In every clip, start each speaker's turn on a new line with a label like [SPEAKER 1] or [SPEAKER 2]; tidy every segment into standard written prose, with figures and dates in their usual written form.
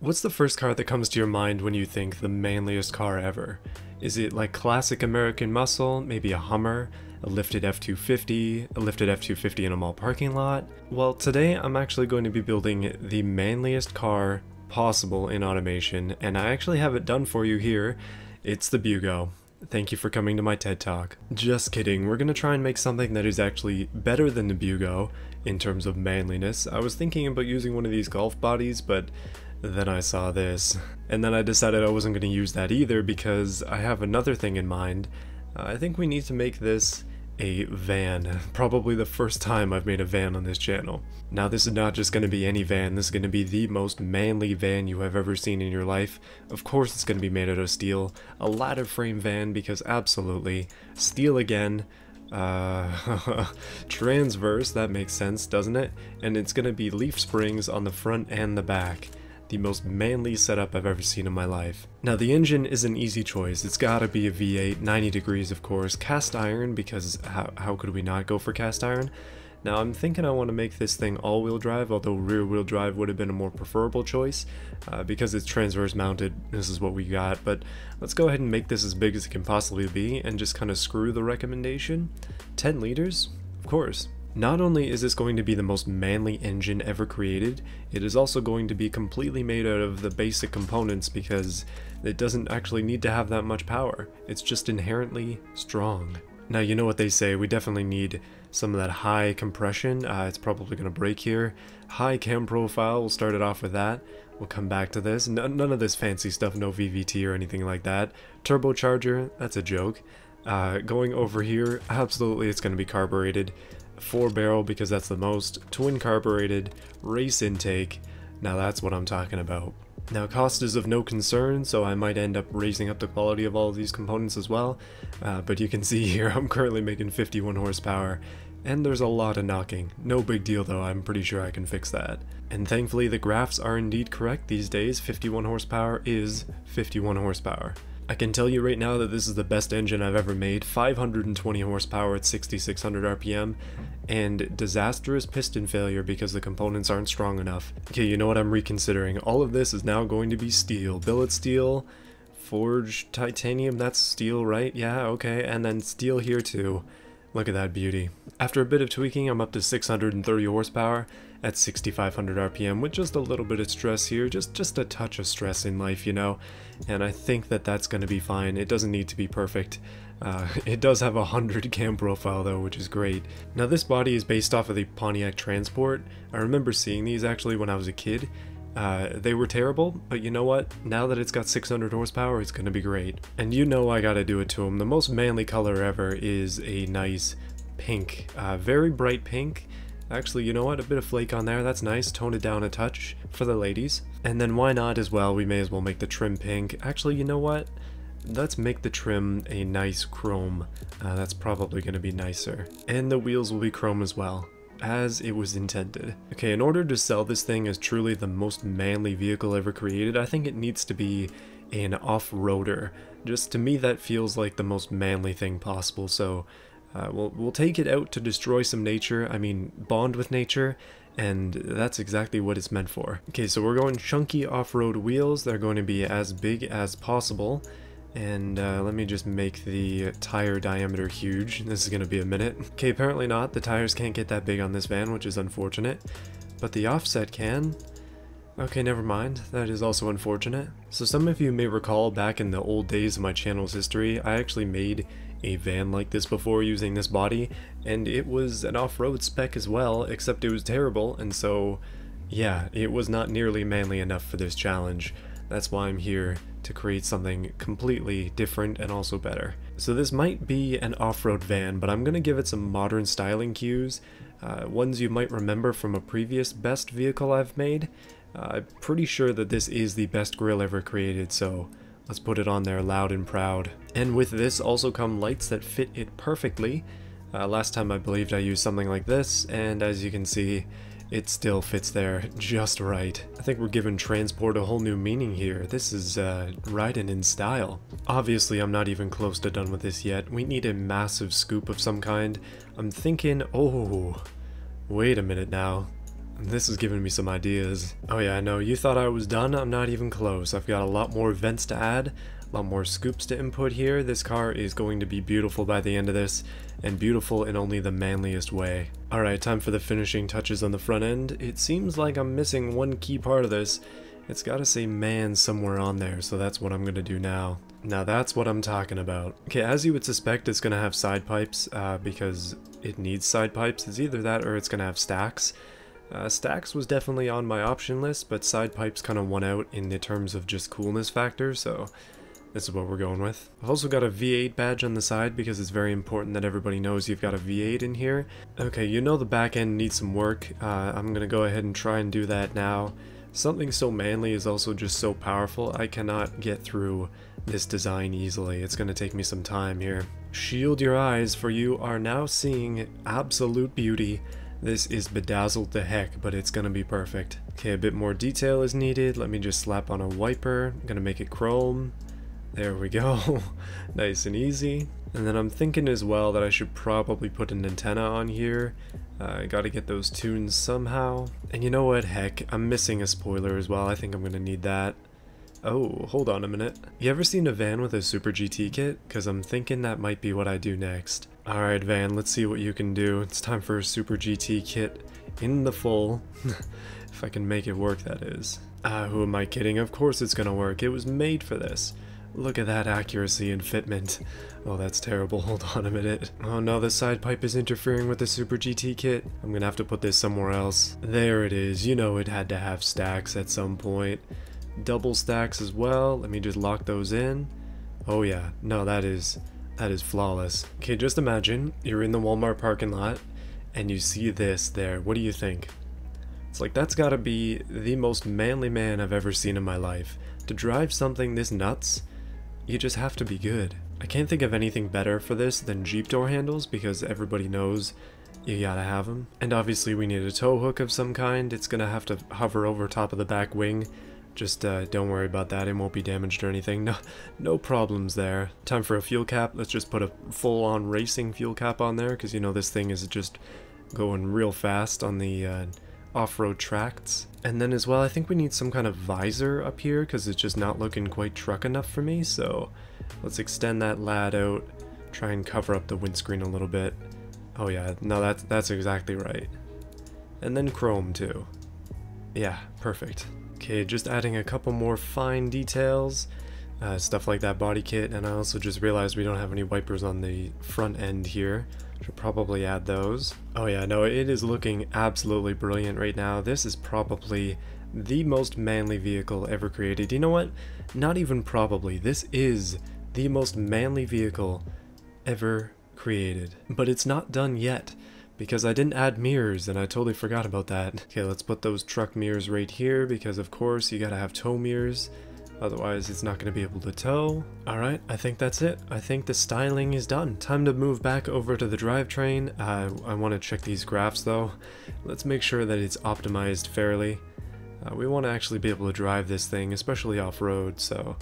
[SPEAKER 1] What's the first car that comes to your mind when you think the manliest car ever? Is it like classic American muscle, maybe a Hummer, a lifted F-250, a lifted F-250 in a mall parking lot? Well, today I'm actually going to be building the manliest car possible in automation, and I actually have it done for you here. It's the BeamNG. Thank you for coming to my TED Talk. Just kidding, we're gonna try and make something that is actually better than the BeamNG in terms of manliness. I was thinking about using one of these golf bodies, but then I saw this, and then I decided I wasn't going to use that either because I have another thing in mind. I think we need to make this a van, probably the first time I've made a van on this channel. Now this is not just going to be any van, this is going to be the most manly van you have ever seen in your life. Of course it's going to be made out of steel, a ladder frame van because absolutely, steel again. Transverse, that makes sense, doesn't it? And it's going to be leaf springs on the front and the back. The most manly setup I've ever seen in my life. Now the engine is an easy choice. It's gotta be a V8, 90 degrees of course, cast iron because how could we not go for cast iron? Now I'm thinking I want to make this thing all-wheel drive, although rear-wheel drive would have been a more preferable choice. Because it's transverse mounted, this is what we got, but let's go ahead and make this as big as it can possibly be and just kind of screw the recommendation. 10 liters? Of course. Not only is this going to be the most manly engine ever created, it is also going to be completely made out of the basic components because it doesn't actually need to have that much power. It's just inherently strong. Now you know what they say, we definitely need some of that high compression. It's probably going to break here. High cam profile, we'll start it off with that. We'll come back to this. None of this fancy stuff, no VVT or anything like that. Turbocharger, that's a joke. Going over here, absolutely it's going to be carbureted. 4-barrel because that's the most, twin carbureted, race intake, now that's what I'm talking about. Now cost is of no concern, so I might end up raising up the quality of all of these components as well, but you can see here I'm currently making 51 horsepower, and there's a lot of knocking. No big deal though, I'm pretty sure I can fix that. And thankfully the graphs are indeed correct these days, 51 horsepower is 51 horsepower. I can tell you right now that this is the best engine I've ever made, 520 horsepower at 6600 RPM, and disastrous piston failure because the components aren't strong enough. Okay, you know what, I'm reconsidering. All of this is now going to be steel. Billet steel, forged titanium, that's steel, right? Yeah, okay, and then steel here too. Look at that beauty. After a bit of tweaking, I'm up to 630 horsepower at 6500 RPM with just a little bit of stress here, just a touch of stress in life, you know, and I think that that's going to be fine. It doesn't need to be perfect. It does have a 100 cam profile though, which is great. Now this body is based off of the Pontiac Transport. I remember seeing these actually when I was a kid. They were terrible, but you know what? Now that it's got 600 horsepower, it's gonna be great. And you know I gotta do it to them. The most manly color ever is a nice pink, very bright pink. Actually, you know what? A bit of flake on there, that's nice. Tone it down a touch for the ladies. And then why not as well, we may as well make the trim pink. Actually, you know what? Let's make the trim a nice chrome. That's probably gonna be nicer. And the wheels will be chrome as well, as it was intended. Okay, in order to sell this thing as truly the most manly vehicle ever created, I think it needs to be an off-roader. Just to me that feels like the most manly thing possible, so we'll take it out to destroy some nature, I mean bond with nature, and that's exactly what it's meant for. Okay, so we're going chunky off-road wheels. They're going to be as big as possible. And let me just make the tire diameter huge. This is going to be a minute. Okay, apparently not. The tires can't get that big on this van, which is unfortunate. But the offset can. Okay, never mind. That is also unfortunate. So some of you may recall back in the old days of my channel's history, I actually made a van like this before using this body. And it was an off-road spec as well, except it was terrible. And so, yeah, it was not nearly manly enough for this challenge. That's why I'm here to create something completely different and also better. So this might be an off-road van, but I'm going to give it some modern styling cues, ones you might remember from a previous best vehicle I've made. I'm pretty sure that this is the best grille ever created, so let's put it on there loud and proud. And with this also come lights that fit it perfectly. Last time I believed I used something like this, and as you can see, it still fits there just right. I think we're giving transport a whole new meaning here. This is riding in style. Obviously I'm not even close to done with this yet. We need a massive scoop of some kind. I'm thinking, oh, wait a minute now. This is giving me some ideas. Oh yeah, I know, you thought I was done? I'm not even close. I've got a lot more vents to add, a lot more scoops to input here. This car is going to be beautiful by the end of this, and beautiful in only the manliest way. Alright, time for the finishing touches on the front end. It seems like I'm missing one key part of this. It's gotta say man somewhere on there, so that's what I'm gonna do now. Now that's what I'm talking about. Okay, as you would suspect, it's gonna have side pipes, because it needs side pipes. It's either that or it's gonna have stacks. Stacks was definitely on my option list, but side pipes kind of won out in the terms of just coolness factor, so this is what we're going with. I've also got a V8 badge on the side because it's very important that everybody knows you've got a V8 in here. Okay, you know the back end needs some work. I'm gonna go ahead and try and do that now. Something so manly is also just so powerful. I cannot get through this design easily. It's gonna take me some time here. Shield your eyes, for you are now seeing absolute beauty. This is bedazzled to heck, but it's gonna be perfect. Okay, a bit more detail is needed. Let me just slap on a wiper. I'm gonna make it chrome. There we go. Nice and easy. And then I'm thinking as well that I should probably put an antenna on here. I gotta get those tunes somehow. And you know what, heck, I'm missing a spoiler as well. I think I'm gonna need that. Oh, hold on a minute. You ever seen a van with a Super GT kit? Because I'm thinking that might be what I do next. Alright van, let's see what you can do. It's time for a Super GT kit in the full. If I can make it work, that is. Who am I kidding? Of course it's gonna work. It was made for this. Look at that accuracy and fitment. Oh, that's terrible. Hold on a minute. Oh no, the side pipe is interfering with the Super GT kit. I'm gonna have to put this somewhere else. There it is. You know it had to have stacks at some point. Double stacks as well. Let me just lock those in. Oh yeah. No, that is flawless. Okay, just imagine you're in the Walmart parking lot and you see this there. What do you think? It's like, that's gotta be the most manly man I've ever seen in my life. To drive something this nuts, you just have to be good. I can't think of anything better for this than Jeep door handles because everybody knows you gotta have them. And obviously we need a tow hook of some kind. It's gonna have to hover over top of the back wing. Just don't worry about that, it won't be damaged or anything. No problems there. Time for a fuel cap. Let's just put a full-on racing fuel cap on there because you know this thing is just going real fast on the off-road tracks. And then as well, I think we need some kind of visor up here because it's just not looking quite truck enough for me. So let's extend that lad out, try and cover up the windscreen a little bit. Oh yeah, no, that's exactly right. And then chrome too. Yeah, perfect. Okay, just adding a couple more fine details, stuff like that body kit, and I also just realized we don't have any wipers on the front end here. Should probably add those. Oh yeah, no, it is looking absolutely brilliant right now. This is probably the most manly vehicle ever created. You know what? Not even probably. This is the most manly vehicle ever created. But it's not done yet, because I didn't add mirrors and I totally forgot about that. Okay, let's put those truck mirrors right here because of course you gotta have tow mirrors. Otherwise it's not gonna be able to tow. Alright, I think that's it. I think the styling is done. Time to move back over to the drivetrain. I want to check these graphs though. Let's make sure that it's optimized fairly. We want to actually be able to drive this thing, especially off-road, so...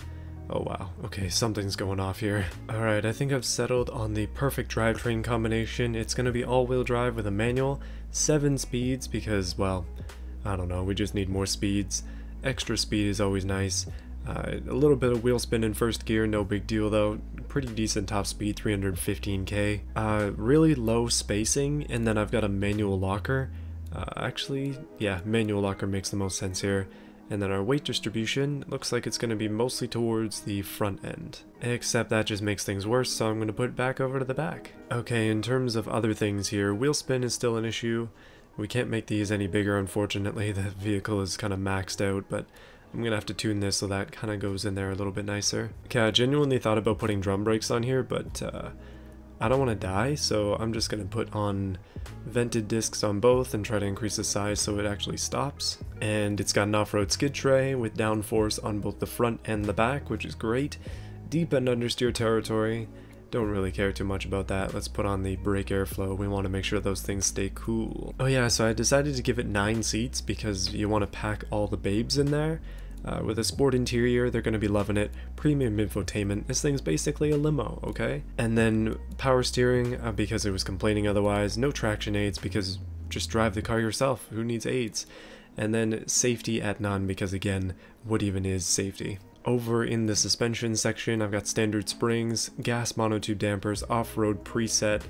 [SPEAKER 1] Oh wow, okay, something's going off here. Alright, I think I've settled on the perfect drivetrain combination. It's gonna be all-wheel drive with a manual, 7 speeds because, well, I don't know, we just need more speeds. Extra speed is always nice. A little bit of wheel spin in first gear, no big deal though. Pretty decent top speed, 315k. Really low spacing, and then I've got a manual locker. Actually, yeah, manual locker makes the most sense here. And then our weight distribution looks like it's going to be mostly towards the front end. Except that just makes things worse, so I'm going to put it back over to the back. Okay, in terms of other things here, wheel spin is still an issue. We can't make these any bigger, unfortunately. The vehicle is kind of maxed out, but I'm going to have to tune this so that kind of goes in there a little bit nicer. Okay, I genuinely thought about putting drum brakes on here, but I don't want to die, so I'm just going to put on vented discs on both and try to increase the size so it actually stops. And it's got an off-road skid tray with downforce on both the front and the back, which is great. Deep and understeer territory. Don't really care too much about that. Let's put on the brake airflow. We want to make sure those things stay cool. Oh yeah, so I decided to give it 9 seats because you want to pack all the babes in there. With a sport interior, they're going to be loving it. Premium infotainment. This thing's basically a limo, okay? And then power steering, because it was complaining otherwise. No traction aids because just drive the car yourself. Who needs aids? And then safety at none, because again, what even is safety? Over in the suspension section, I've got standard springs, gas monotube dampers, off-road preset,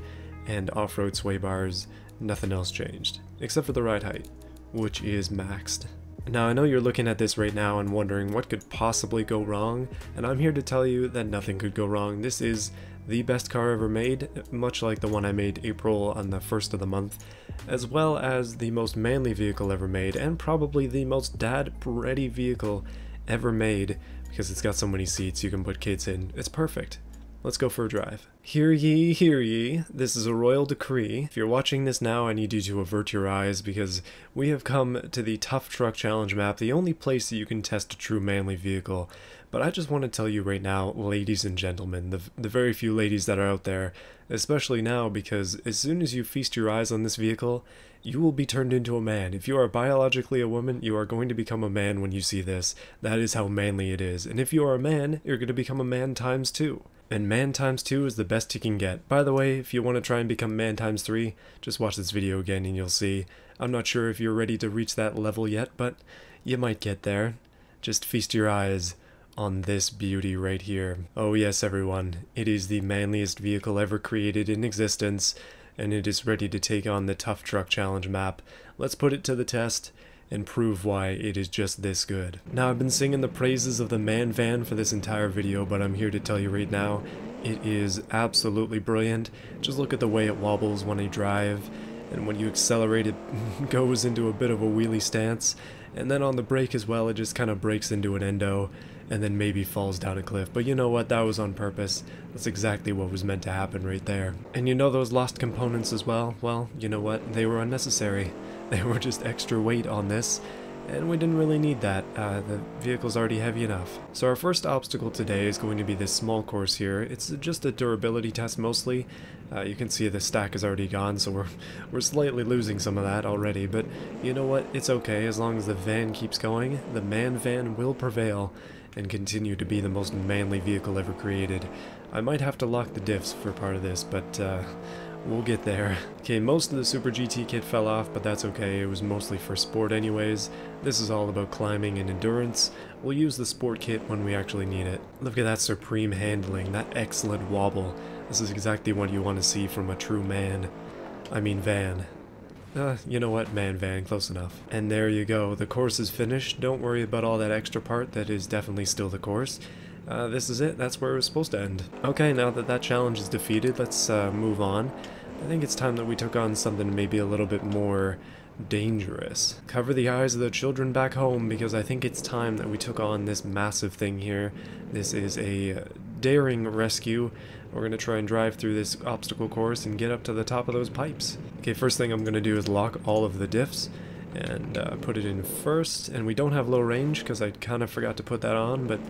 [SPEAKER 1] and off-road sway bars. Nothing else changed, except for the ride height, which is maxed. Now I know you're looking at this right now and wondering what could possibly go wrong, and I'm here to tell you that nothing could go wrong. This is the best car ever made, much like the one I made April on the 1st of the month, as well as the most manly vehicle ever made, and probably the most dad-ready vehicle ever made, because it's got so many seats you can put kids in. It's perfect. Let's go for a drive. Hear ye, this is a royal decree. If you're watching this now, I need you to avert your eyes, because we have come to the Tough Truck Challenge map, the only place that you can test a true manly vehicle. But I just want to tell you right now, ladies and gentlemen, the very few ladies that are out there, especially now, because as soon as you feast your eyes on this vehicle, you will be turned into a man. If you are biologically a woman, you are going to become a man when you see this. That is how manly it is. And if you are a man, you're going to become a man times 2. And man times 2 is the best you can get. By the way, if you want to try and become man times 3, just watch this video again and you'll see. I'm not sure if you're ready to reach that level yet, but you might get there. Just feast your eyes on this beauty right here. Oh yes, everyone, it is the manliest vehicle ever created in existence, and it is ready to take on the Tough Truck Challenge map. Let's put it to the test and prove why it is just this good. Now, I've been singing the praises of the man van for this entire video, but I'm here to tell you right now, it is absolutely brilliant. Just look at the way it wobbles when you drive, and when you accelerate it goes into a bit of a wheelie stance, and then on the brake as well, it just kind of breaks into an endo, and then maybe falls down a cliff. But you know what, that was on purpose. That's exactly what was meant to happen right there. And you know those lost components as well? Well, you know what, they were unnecessary. They were just extra weight on this, and we didn't really need that. The vehicle's already heavy enough. So our first obstacle today is going to be this small course here. It's just a durability test mostly. You can see the stack is already gone, so we're slightly losing some of that already, but you know what, it's okay. As long as the van keeps going, the man van will prevail and continue to be the most manly vehicle ever created. I might have to lock the diffs for part of this, but we'll get there. Okay, most of the Super GT kit fell off, but that's okay. It was mostly for sport anyways. This is all about climbing and endurance. We'll use the sport kit when we actually need it. Look at that supreme handling, that excellent wobble. This is exactly what you want to see from a true man. I mean van. You know what, man van, close enough. And there you go, the course is finished. Don't worry about all that extra part, that is definitely still the course. This is it, that's where it was supposed to end. Okay, now that that challenge is defeated, let's move on. I think it's time that we took on something maybe a little bit more dangerous. Cover the eyes of the children back home, because I think it's time that we took on this massive thing here. This is a daring rescue. We're going to try and drive through this obstacle course and get up to the top of those pipes. Okay, first thing I'm going to do is lock all of the diffs and put it in first. And we don't have low range because I kind of forgot to put that on, but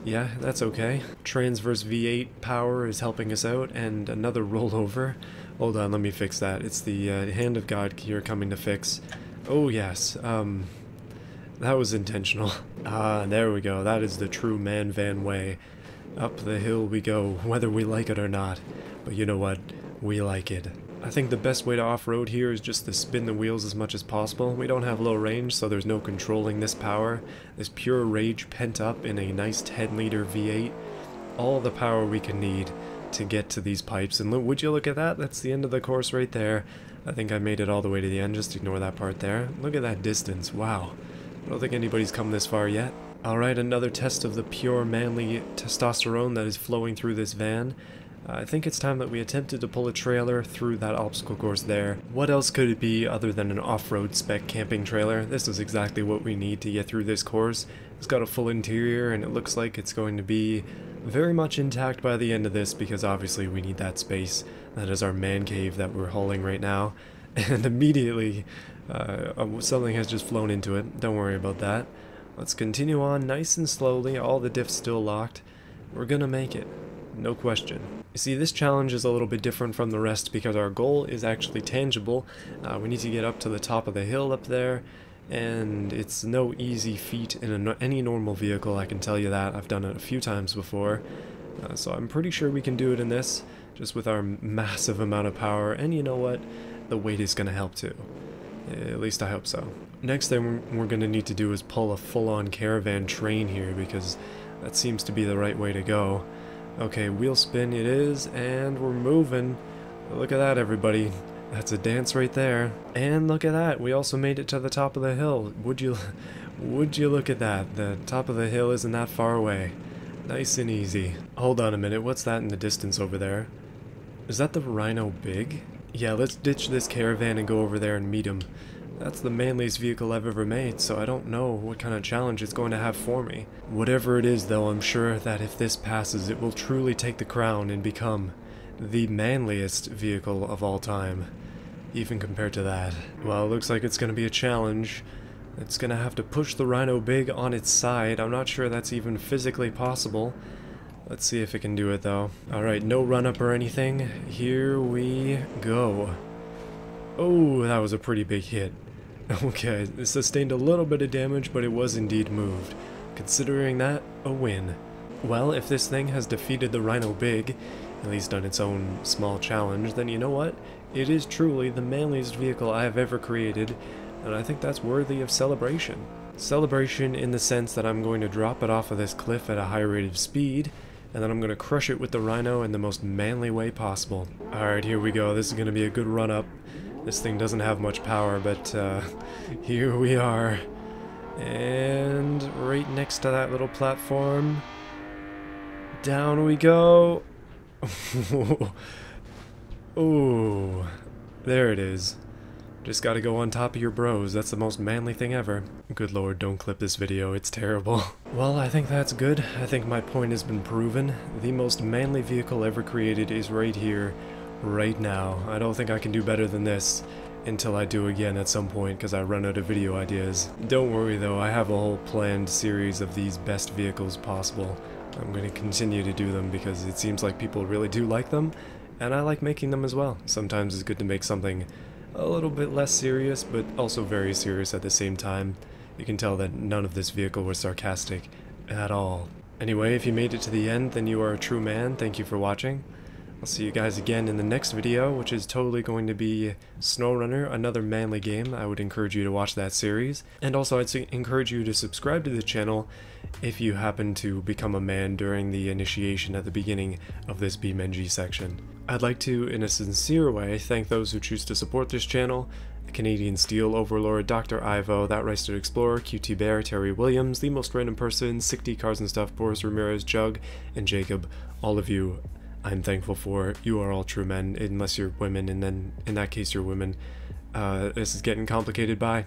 [SPEAKER 1] yeah, that's okay. Transverse V8 power is helping us out, and another rollover. Hold on, let me fix that. It's the hand of God here coming to fix. Oh yes, that was intentional. There we go. That is the true man van way. Up the hill we go, whether we like it or not. But you know what? We like it. I think the best way to off-road here is just to spin the wheels as much as possible. We don't have low range, so there's no controlling this power. This pure rage pent up in a nice 10-liter V8. All the power we can need to get to these pipes. And would you look at that? That's the end of the course right there. I think I made it all the way to the end. Just ignore that part there. Look at that distance. Wow. I don't think anybody's come this far yet. Alright, another test of the pure manly testosterone that is flowing through this van. I think it's time that we attempted to pull a trailer through that obstacle course there. What else could it be other than an off-road spec camping trailer? This is exactly what we need to get through this course. It's got a full interior, and it looks like it's going to be very much intact by the end of this, because obviously we need that space. That is our man cave that we're hauling right now. And immediately, something has just flown into it. Don't worry about that. Let's continue on nice and slowly, all the diffs still locked. We're gonna make it, no question. You see, this challenge is a little bit different from the rest because our goal is actually tangible. We need to get up to the top of the hill up there, and it's no easy feat in any normal vehicle, I can tell you that. I've done it a few times before, so I'm pretty sure we can do it in this, just with our massive amount of power. And you know what? the weight is going to help too. At least I hope so. Next thing we're going to need to do is pull a full-on caravan train here, because that seems to be the right way to go. Okay, wheel spin it is, and we're moving. Look at that, everybody. That's a dance right there. And look at that, we also made it to the top of the hill. Would you look at that? The top of the hill isn't that far away. Nice and easy. Hold on a minute, what's that in the distance over there? Is that the Rhino Big? Yeah, let's ditch this caravan and go over there and meet him. That's the manliest vehicle I've ever made, so I don't know what kind of challenge it's going to have for me. Whatever it is though, I'm sure that if this passes, it will truly take the crown and become the manliest vehicle of all time. Even compared to that. Well, it looks like it's going to be a challenge. It's going to have to push the Rhino Big on its side. I'm not sure that's even physically possible. Let's see if it can do it though. Alright, no run-up or anything. Here we go. Oh, that was a pretty big hit. Okay, it sustained a little bit of damage, but it was indeed moved. Considering that, a win. Well, if this thing has defeated the Rhino Big, at least on its own small challenge, then you know what? It is truly the manliest vehicle I have ever created, and I think that's worthy of celebration. Celebration in the sense that I'm going to drop it off of this cliff at a high rate of speed, and then I'm going to crush it with the Rhino in the most manly way possible. Alright, here we go. This is going to be a good run-up. This thing doesn't have much power, but here we are. And right next to that little platform, down we go. Ooh, there it is. Just gotta go on top of your bros, that's the most manly thing ever. Good lord, don't clip this video, it's terrible. Well, I think that's good. I think my point has been proven. The most manly vehicle ever created is right here, right now. I don't think I can do better than this until I do again at some point because I run out of video ideas. Don't worry though, I have a whole planned series of these best vehicles possible. I'm going to continue to do them because it seems like people really do like them, and I like making them as well. Sometimes it's good to make something a little bit less serious, but also very serious at the same time. You can tell that none of this vehicle was sarcastic at all. Anyway, if you made it to the end, then you are a true man. Thank you for watching. I'll see you guys again in the next video, which is totally going to be SnowRunner, another manly game. I would encourage you to watch that series. And also I'd encourage you to subscribe to the channel if you happen to become a man during the initiation at the beginning of this BeamNG section. I'd like to, in a sincere way, thank those who choose to support this channel: Canadian Steel Overlord, Dr. Ivo, That Rested Explorer, QT Bear, Terry Williams, The Most Random Person, 60 Cars and Stuff, Boris Ramirez, Jug, and Jacob. All of you, I'm thankful for. You are all true men, unless you're women, and then in that case you're women. This is getting complicated. Bye.